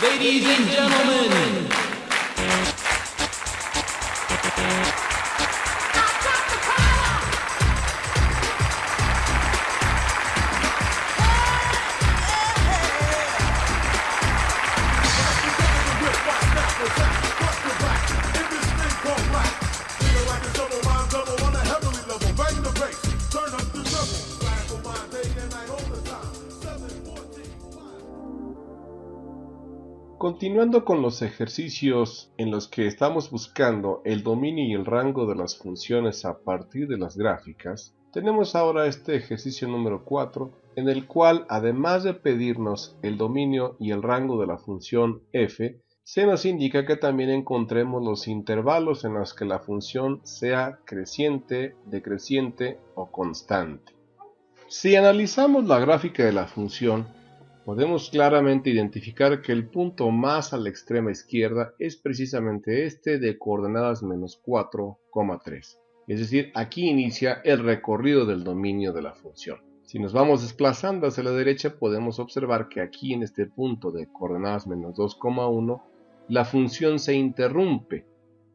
Ladies and gentlemen. Continuando con los ejercicios en los que estamos buscando el dominio y el rango de las funciones a partir de las gráficas, tenemos ahora este ejercicio número 4, en el cual, además de pedirnos el dominio y el rango de la función f, se nos indica que también encontremos los intervalos en los que la función sea creciente, decreciente o constante. Si analizamos la gráfica de la función, podemos claramente identificar que el punto más a la extrema izquierda es precisamente este de coordenadas menos 4,3. Es decir, aquí inicia el recorrido del dominio de la función. Si nos vamos desplazando hacia la derecha, podemos observar que aquí en este punto de coordenadas menos 2,1, la función se interrumpe.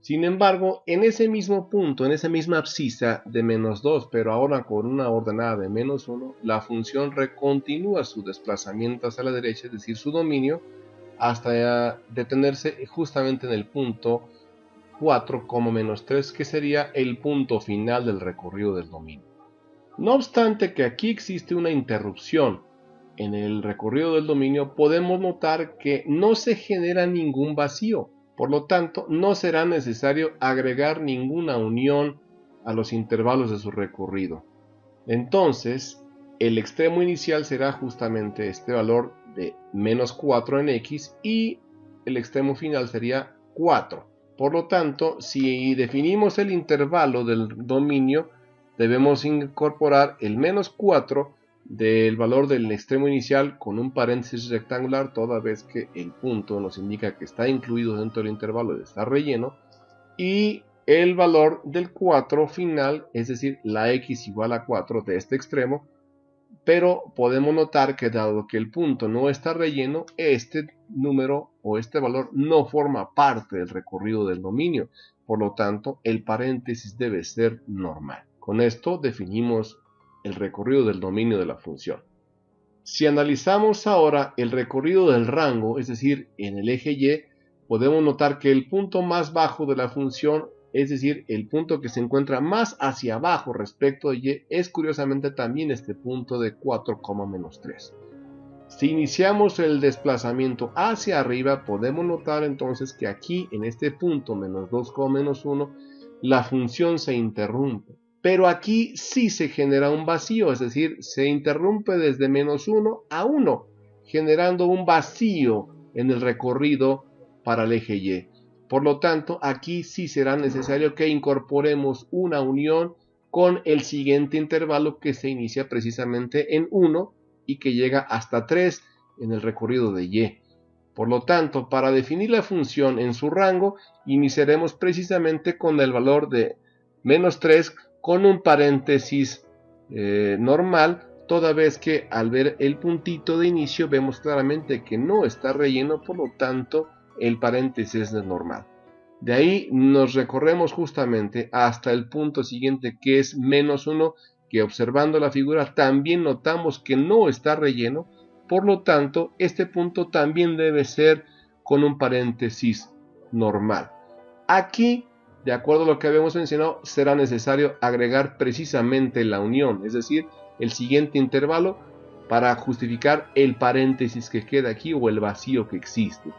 Sin embargo, en ese mismo punto, en esa misma abscisa de menos 2, pero ahora con una ordenada de menos 1, la función continúa su desplazamiento hacia la derecha, es decir, su dominio, hasta detenerse justamente en el punto 4,-3, que sería el punto final del recorrido del dominio. No obstante que aquí existe una interrupción en el recorrido del dominio, podemos notar que no se genera ningún vacío. Por lo tanto, no será necesario agregar ninguna unión a los intervalos de su recorrido. Entonces, el extremo inicial será justamente este valor de menos 4 en x y el extremo final sería 4. Por lo tanto, si definimos el intervalo del dominio, debemos incorporar el menos 4 del valor del extremo inicial con un paréntesis rectangular, toda vez que el punto nos indica que está incluido dentro del intervalo de estar relleno, y el valor del 4 final, es decir, la x igual a 4 de este extremo, pero podemos notar que dado que el punto no está relleno, este número o este valor no forma parte del recorrido del dominio, por lo tanto el paréntesis debe ser normal. Con esto definimos el recorrido del dominio de la función. Si analizamos ahora el recorrido del rango, es decir, en el eje Y, podemos notar que el punto más bajo de la función, es decir, el punto que se encuentra más hacia abajo respecto de Y, es curiosamente también este punto de 4,-3. Si iniciamos el desplazamiento hacia arriba, podemos notar entonces que aquí, en este punto menos 2,-1, la función se interrumpe. Pero aquí sí se genera un vacío, es decir, se interrumpe desde menos 1 a 1, generando un vacío en el recorrido para el eje Y. Por lo tanto, aquí sí será necesario que incorporemos una unión con el siguiente intervalo que se inicia precisamente en 1 y que llega hasta 3 en el recorrido de Y. Por lo tanto, para definir la función en su rango, iniciaremos precisamente con el valor de menos 3 con un paréntesis normal, toda vez que al ver el puntito de inicio vemos claramente que no está relleno, por lo tanto el paréntesis es normal. De ahí nos recorremos justamente hasta el punto siguiente, que es menos 1, que observando la figura también notamos que no está relleno, por lo tanto este punto también debe ser con un paréntesis normal. Aquí, de acuerdo a lo que habíamos mencionado, será necesario agregar precisamente la unión, es decir, el siguiente intervalo para justificar el paréntesis que queda aquí o el vacío que existe.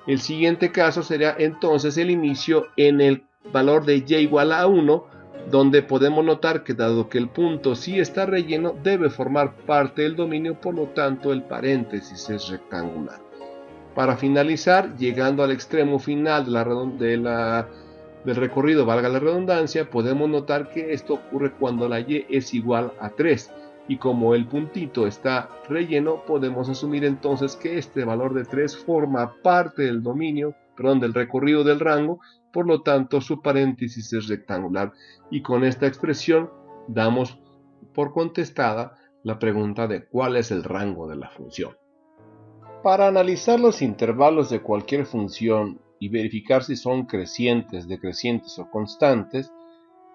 El siguiente caso sería entonces el inicio en el valor de y igual a 1, donde podemos notar que dado que el punto sí está relleno, debe formar parte del dominio, por lo tanto el paréntesis es rectangular. Para finalizar, llegando al extremo final del recorrido, valga la redundancia, podemos notar que esto ocurre cuando la y es igual a 3. Y como el puntito está relleno, podemos asumir entonces que este valor de 3 forma parte del del recorrido del rango, por lo tanto su paréntesis es rectangular. Y con esta expresión damos por contestada la pregunta de cuál es el rango de la función. Para analizar los intervalos de cualquier función y verificar si son crecientes, decrecientes o constantes,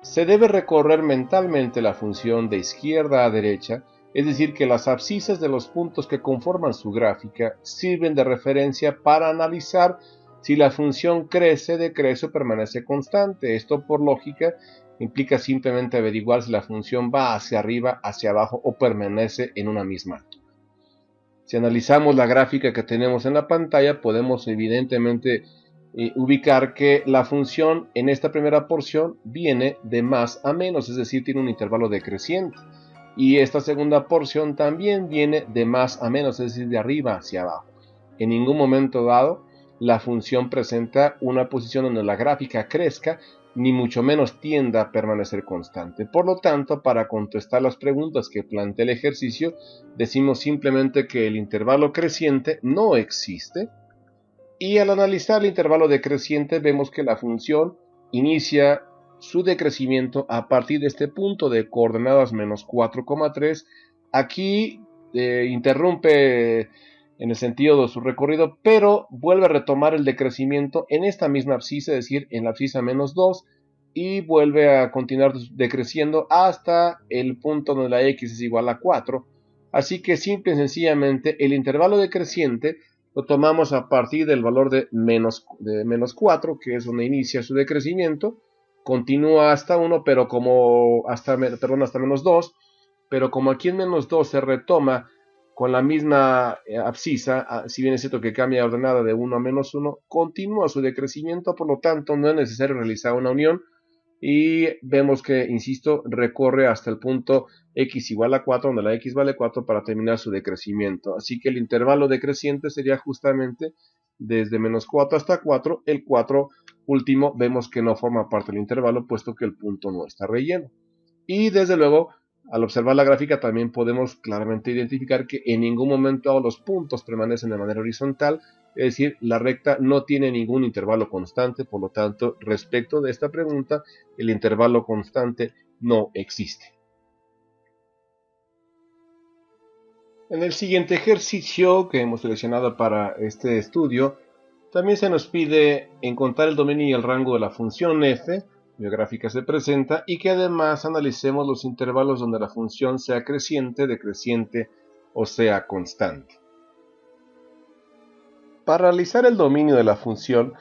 se debe recorrer mentalmente la función de izquierda a derecha, es decir, que las abscisas de los puntos que conforman su gráfica sirven de referencia para analizar si la función crece, decrece o permanece constante. Esto, por lógica, implica simplemente averiguar si la función va hacia arriba, hacia abajo o permanece en una misma altura. Si analizamos la gráfica que tenemos en la pantalla, podemos evidentemente ubicar que la función en esta primera porción viene de más a menos, es decir, tiene un intervalo decreciente. Y esta segunda porción también viene de más a menos, es decir, de arriba hacia abajo. En ningún momento dado la función presenta una posición donde la gráfica crezca, ni mucho menos tienda a permanecer constante. Por lo tanto, para contestar las preguntas que plantea el ejercicio, decimos simplemente que el intervalo creciente no existe. Y al analizar el intervalo decreciente vemos que la función inicia su decrecimiento a partir de este punto de coordenadas menos 4,3. Aquí interrumpe en el sentido de su recorrido, pero vuelve a retomar el decrecimiento en esta misma abscisa, es decir, en la abscisa menos 2, y vuelve a continuar decreciendo hasta el punto donde la x es igual a 4. Así que simple y sencillamente el intervalo decreciente lo tomamos a partir del valor de menos 4, que es donde inicia su decrecimiento, continúa hasta 1, pero hasta menos 2, pero como aquí en menos 2 se retoma con la misma abscisa, si bien es cierto que cambia de ordenada de 1 a menos 1, continúa su decrecimiento, por lo tanto no es necesario realizar una unión, y vemos que, insisto, recorre hasta el punto x igual a 4, donde la x vale 4 para terminar su decrecimiento. Así que el intervalo decreciente sería justamente desde menos 4 hasta 4. El 4 último vemos que no forma parte del intervalo, puesto que el punto no está relleno. Y desde luego, al observar la gráfica también podemos claramente identificar que en ningún momento los puntos permanecen de manera horizontal, es decir, la recta no tiene ningún intervalo constante. Por lo tanto, respecto de esta pregunta, el intervalo constante no existe. En el siguiente ejercicio que hemos seleccionado para este estudio, también se nos pide encontrar el dominio y el rango de la función f, cuya gráfica se presenta, y que además analicemos los intervalos donde la función sea creciente, decreciente o sea constante. Para realizar el dominio de la función,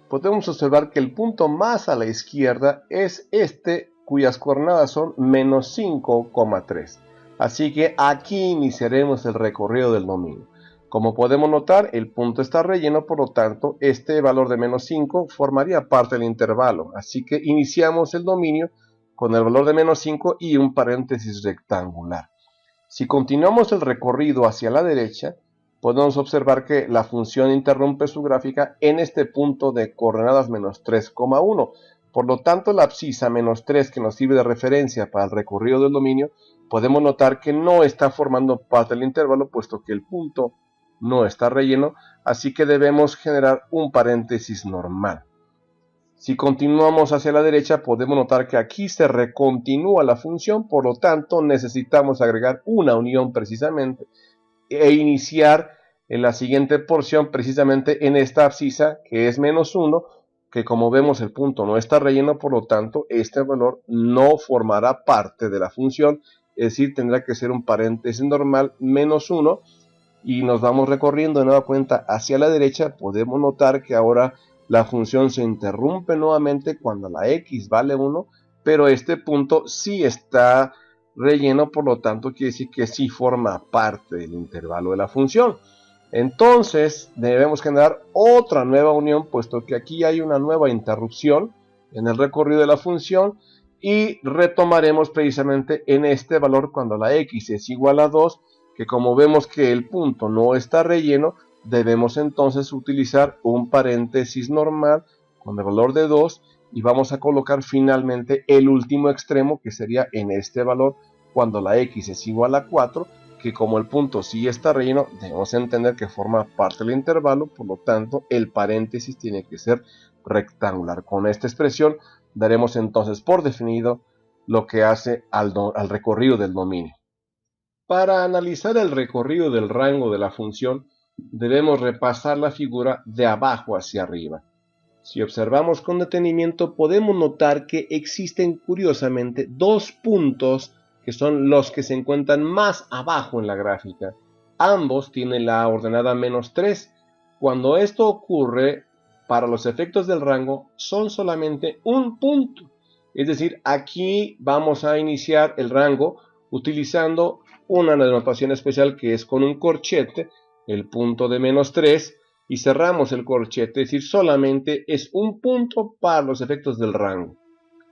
podemos observar que el punto más a la izquierda es este, cuyas coordenadas son menos 5,3. Así que aquí iniciaremos el recorrido del dominio. Como podemos notar, el punto está relleno, por lo tanto, este valor de menos 5 formaría parte del intervalo. Así que iniciamos el dominio con el valor de menos 5 y un paréntesis rectangular. Si continuamos el recorrido hacia la derecha, podemos observar que la función interrumpe su gráfica en este punto de coordenadas menos 3,1. Por lo tanto, la abscisa menos 3, que nos sirve de referencia para el recorrido del dominio, podemos notar que no está formando parte del intervalo, puesto que el punto no está relleno, así que debemos generar un paréntesis normal. Si continuamos hacia la derecha, podemos notar que aquí se recontinúa la función, por lo tanto necesitamos agregar una unión precisamente e iniciar en la siguiente porción precisamente en esta abscisa, que es menos 1, que como vemos el punto no está relleno, por lo tanto este valor no formará parte de la función, es decir, tendrá que ser un paréntesis normal menos 1, y nos vamos recorriendo de nueva cuenta hacia la derecha. Podemos notar que ahora la función se interrumpe nuevamente cuando la x vale 1, pero este punto sí está relleno, por lo tanto quiere decir que sí forma parte del intervalo de la función. Entonces debemos generar otra nueva unión, puesto que aquí hay una nueva interrupción en el recorrido de la función, y retomaremos precisamente en este valor cuando la x es igual a 2, que como vemos que el punto no está relleno, debemos entonces utilizar un paréntesis normal con el valor de 2, y vamos a colocar finalmente el último extremo, que sería en este valor cuando la x es igual a 4, que como el punto sí está relleno, debemos entender que forma parte del intervalo, por lo tanto el paréntesis tiene que ser rectangular. Con esta expresión daremos entonces por definido lo que hace al recorrido del dominio. Para analizar el recorrido del rango de la función, debemos repasar la figura de abajo hacia arriba. Si observamos con detenimiento, podemos notar que existen curiosamente dos puntos que son los que se encuentran más abajo en la gráfica. Ambos tienen la ordenada -3. Cuando esto ocurre, para los efectos del rango, son solamente un punto. Es decir, aquí vamos a iniciar el rango utilizando una denotación especial que es con un corchete, el punto de -3, y cerramos el corchete, es decir, solamente es un punto para los efectos del rango.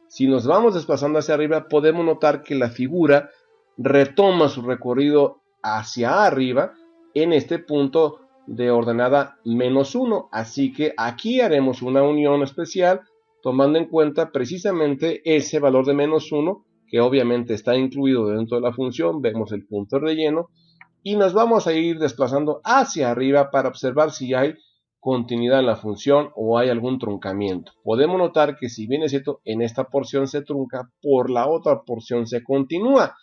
Si nos vamos desplazando hacia arriba, podemos notar que la figura retoma su recorrido hacia arriba en este punto de ordenada -1. Así que aquí haremos una unión especial tomando en cuenta precisamente ese valor de -1, que obviamente está incluido dentro de la función. Vemos el punto de relleno y nos vamos a ir desplazando hacia arriba para observar si hay continuidad en la función o hay algún truncamiento. Podemos notar que, si bien es cierto, en esta porción se trunca, por la otra porción se continúa.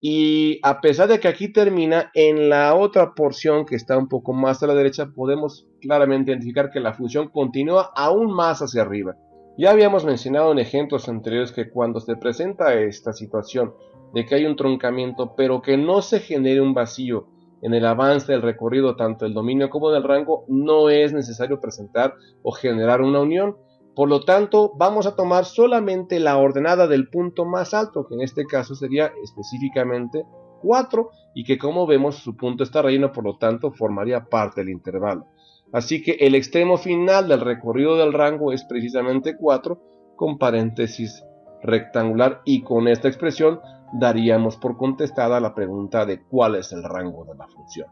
Y a pesar de que aquí termina, en la otra porción que está un poco más a la derecha, podemos claramente identificar que la función continúa aún más hacia arriba. Ya habíamos mencionado en ejemplos anteriores que cuando se presenta esta situación de que hay un truncamiento, pero que no se genere un vacío en el avance del recorrido tanto del dominio como del rango, no es necesario presentar o generar una unión. Por lo tanto, vamos a tomar solamente la ordenada del punto más alto, que en este caso sería específicamente 4, y que, como vemos, su punto está relleno, por lo tanto formaría parte del intervalo. Así que el extremo final del recorrido del rango es precisamente 4 con paréntesis rectangular, y con esta expresión daríamos por contestada la pregunta de cuál es el rango de la función.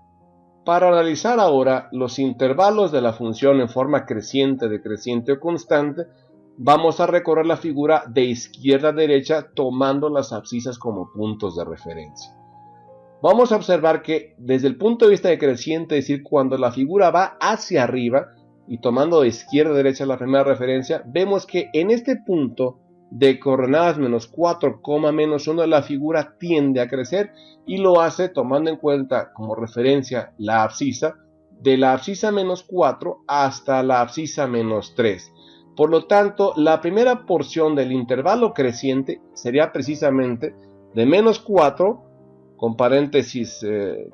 Para analizar ahora los intervalos de la función en forma creciente, decreciente o constante, vamos a recorrer la figura de izquierda a derecha tomando las abscisas como puntos de referencia. Vamos a observar que desde el punto de vista decreciente, es decir, cuando la figura va hacia arriba y tomando de izquierda a derecha la primera referencia, vemos que en este punto de coordenadas -4, -1, la figura tiende a crecer, y lo hace tomando en cuenta como referencia la abscisa, de la abscisa -4 hasta la abscisa -3. Por lo tanto, la primera porción del intervalo creciente sería precisamente de -4 con paréntesis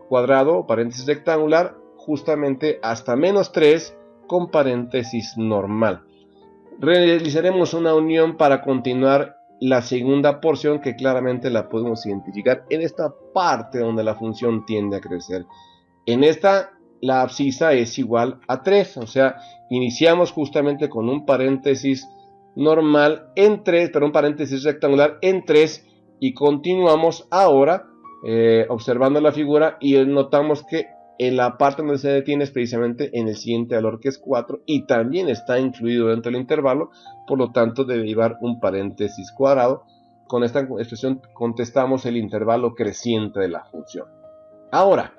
cuadrado, paréntesis rectangular, justamente hasta -3 con paréntesis normal. Realizaremos una unión para continuar la segunda porción, que claramente la podemos identificar en esta parte donde la función tiende a crecer. En esta, la abscisa es igual a 3, o sea, iniciamos justamente con un paréntesis normal en 3, pero un paréntesis rectangular en 3, y continuamos ahora observando la figura, y notamos que en la parte donde se detiene es precisamente en el siguiente valor, que es 4, y también está incluido dentro del intervalo, por lo tanto debe llevar un paréntesis cuadrado. Con esta expresión contestamos el intervalo creciente de la función. Ahora,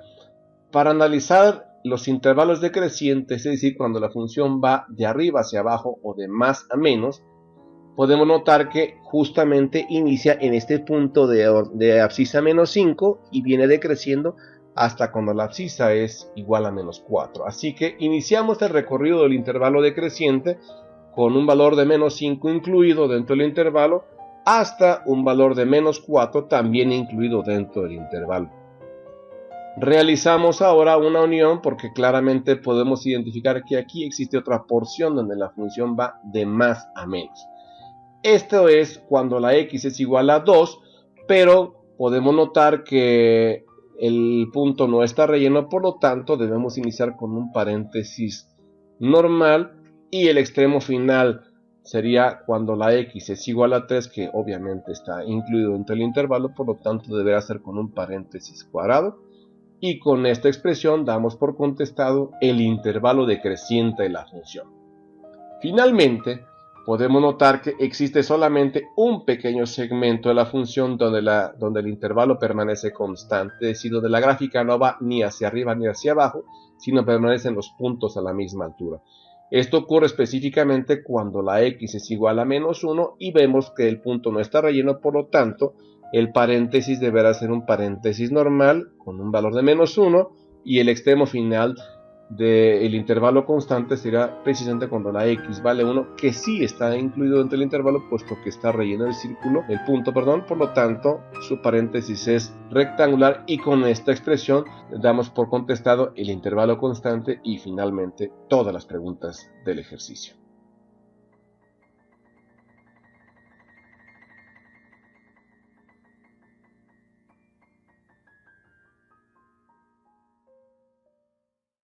para analizar los intervalos decrecientes, es decir, cuando la función va de arriba hacia abajo o de más a menos, podemos notar que justamente inicia en este punto de abscisa -5 y viene decreciendo hasta cuando la abscisa es igual a -4. Así que iniciamos el recorrido del intervalo decreciente con un valor de -5 incluido dentro del intervalo, hasta un valor de -4 también incluido dentro del intervalo. Realizamos ahora una unión porque claramente podemos identificar que aquí existe otra porción donde la función va de más a menos. Esto es cuando la x es igual a 2, pero podemos notar que el punto no está relleno, por lo tanto debemos iniciar con un paréntesis normal, y el extremo final sería cuando la x es igual a 3, que obviamente está incluido dentro del intervalo, por lo tanto deberá ser con un paréntesis cuadrado, y con esta expresión damos por contestado el intervalo decreciente de la función. Finalmente, podemos notar que existe solamente un pequeño segmento de la función donde el intervalo permanece constante, es decir, donde la gráfica no va ni hacia arriba ni hacia abajo, sino permanecen los puntos a la misma altura. Esto ocurre específicamente cuando la x es igual a -1 y vemos que el punto no está relleno, por lo tanto, el paréntesis deberá ser un paréntesis normal con un valor de -1, y el extremo final del intervalo constante será precisamente cuando la x vale 1, que sí está incluido dentro del intervalo, puesto que está relleno el punto, por lo tanto su paréntesis es rectangular, y con esta expresión damos por contestado el intervalo constante y finalmente todas las preguntas del ejercicio.